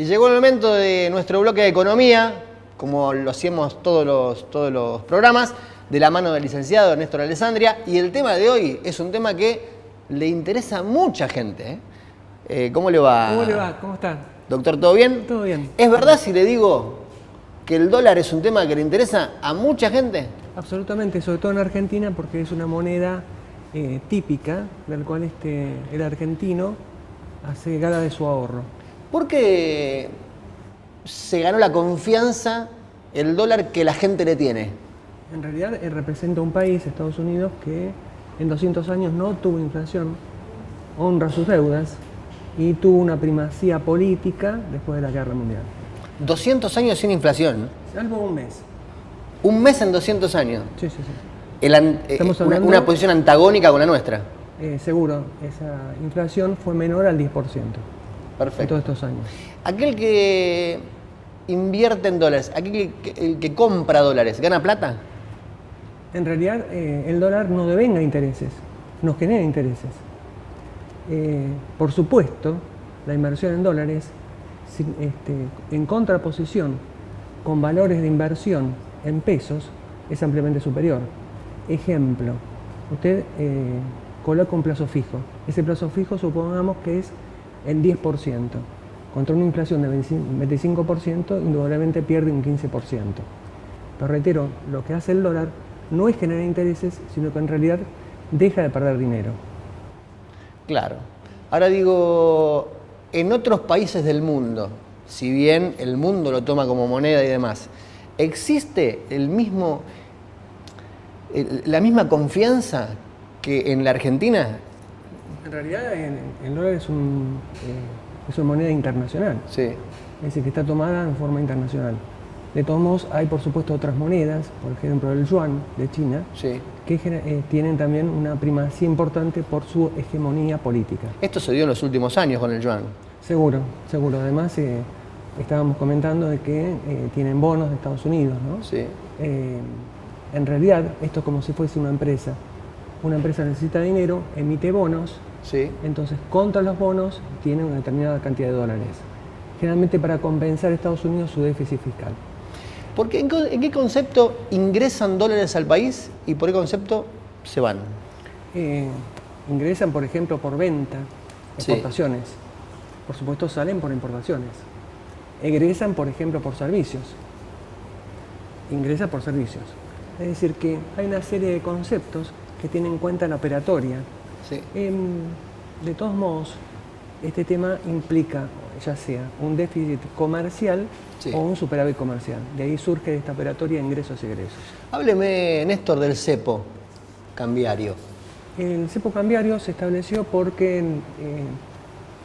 Y llegó el momento de nuestro bloque de economía, como lo hacemos todos los programas, de la mano del licenciado Néstor Alessandria. Y el tema de hoy es un tema que le interesa a mucha gente. ¿Cómo le va? ¿Cómo le va? ¿Cómo está? Doctor, ¿todo bien? Todo bien. ¿Es verdad si le digo que el dólar es un tema que le interesa a mucha gente? Absolutamente, sobre todo en Argentina, porque es una moneda típica del cual el argentino hace gala de su ahorro. ¿Por qué se ganó la confianza el dólar que la gente le tiene? En realidad representa un país, Estados Unidos, que en 200 años no tuvo inflación, honra sus deudas y tuvo una primacía política después de la Guerra Mundial. 200 años sin inflación. Salvo un mes. Un mes en 200 años. Sí, sí, sí. Estamos hablando una posición antagónica con la nuestra. Seguro, esa inflación fue menor al 10%. Perfecto. En todos estos años. Aquel que invierte en dólares, el que compra dólares, ¿gana plata? En realidad, el dólar no devenga intereses, no genera intereses. Por supuesto, la inversión en dólares, en contraposición con valores de inversión en pesos, es ampliamente superior. Ejemplo, usted coloca un plazo fijo. Ese plazo fijo supongamos que es el 10%. Contra una inflación de 25%, indudablemente pierde un 15%. Pero reitero, lo que hace el dólar no es generar intereses, sino que en realidad deja de perder dinero. Claro. Ahora digo, en otros países del mundo, si bien el mundo lo toma como moneda y demás, ¿existe la misma confianza que en la Argentina? En realidad el dólar es una moneda internacional. Sí. Es decir, que está tomada en forma internacional. De todos modos, hay por supuesto otras monedas, por ejemplo el yuan de China, Sí. que tienen también una primacía importante por su hegemonía política. Esto se dio en los últimos años con el yuan. Seguro, seguro. Además, estábamos comentando de que tienen bonos de Estados Unidos, ¿no? Sí. En realidad, esto es como si fuese una empresa. Una empresa necesita dinero, emite bonos, Sí. entonces contra los bonos tiene una determinada cantidad de dólares. Generalmente para compensar a Estados Unidos su déficit fiscal. Porque ¿en qué concepto ingresan dólares al país y por qué concepto se van? Ingresan, por ejemplo, por venta, Sí. exportaciones. Por supuesto, salen por importaciones. Egresan, por ejemplo, por servicios. Ingresa por servicios. Es decir, que hay una serie de conceptos que tienen en cuenta la operatoria. Sí. De todos modos, este tema implica ya sea un déficit comercial Sí. o un superávit comercial. De ahí surge esta operatoria de ingresos y egresos. Hábleme, Néstor, del cepo cambiario. El cepo cambiario se estableció porque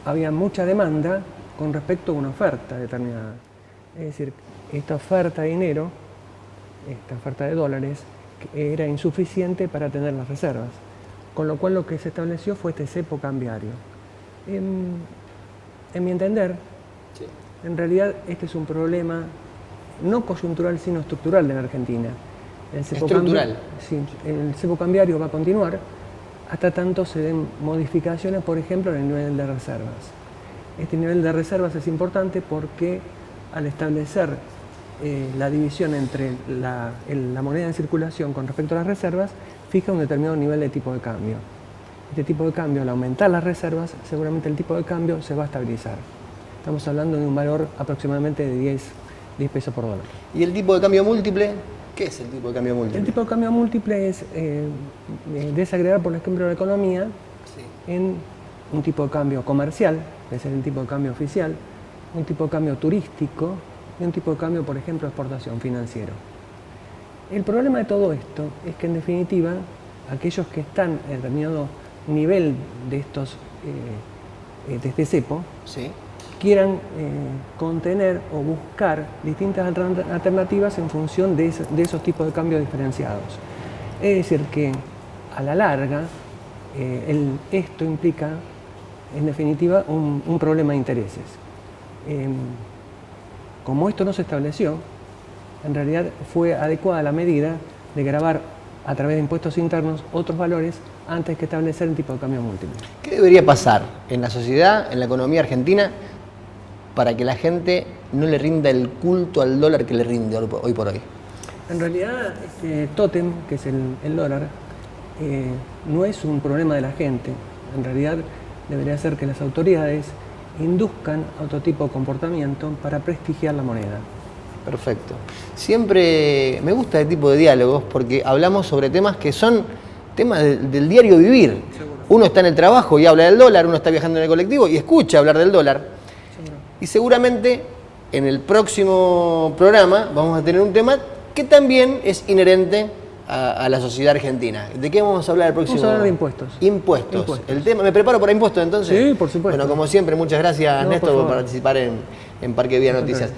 había mucha demanda con respecto a una oferta determinada. Es decir, esta oferta de dinero, esta oferta de dólares, era insuficiente para atender las reservas. Con lo cual lo que se estableció fue este cepo cambiario. En mi entender, Sí. en realidad este es un problema no coyuntural sino estructural de la Argentina. El cepo ¿Estructural? Sí, el cepo cambiario va a continuar hasta tanto se den modificaciones, por ejemplo, en el nivel de reservas. Este nivel de reservas es importante porque al establecer la división entre la moneda en circulación con respecto a las reservas, fija un determinado nivel de tipo de cambio. Este tipo de cambio, al aumentar las reservas, seguramente el tipo de cambio se va a estabilizar. Estamos hablando de un valor aproximadamente de 10 pesos por dólar. ¿Y el tipo de cambio múltiple? ¿Qué es el tipo de cambio múltiple? El tipo de cambio múltiple es desagregar, por ejemplo, la economía Sí. en un tipo de cambio comercial, que es el tipo de cambio oficial, un tipo de cambio turístico y un tipo de cambio, por ejemplo, de exportación financiero. El problema de todo esto es que, en definitiva, aquellos que están en determinado nivel de de este cepo, Sí. quieran contener o buscar distintas alternativas en función de esos tipos de cambios diferenciados. Es decir, que a la larga esto implica, en definitiva, un problema de intereses. Como esto no se estableció, en realidad fue adecuada la medida de gravar a través de impuestos internos otros valores antes que establecer el tipo de cambio múltiple. ¿Qué debería pasar en la sociedad, en la economía argentina, para que la gente no le rinda el culto al dólar que le rinde hoy por hoy? En realidad, este tótem, que es el dólar, no es un problema de la gente. En realidad, debería ser que las autoridades induzcan a otro tipo de comportamiento para prestigiar la moneda. Perfecto. Siempre me gusta este tipo de diálogos porque hablamos sobre temas que son temas del diario vivir. Seguro. Uno está en el trabajo y habla del dólar, uno está viajando en el colectivo y escucha hablar del dólar. Seguro. Y seguramente en el próximo programa vamos a tener un tema que también es inherente a la sociedad argentina. ¿De qué vamos a hablar el próximo? Vamos a hablar de impuestos. Impuestos. El tema, ¿me preparo para impuestos entonces? Sí, por supuesto. Bueno, como siempre, muchas gracias No, Néstor por por favor. participar en Parque Vía Noticias.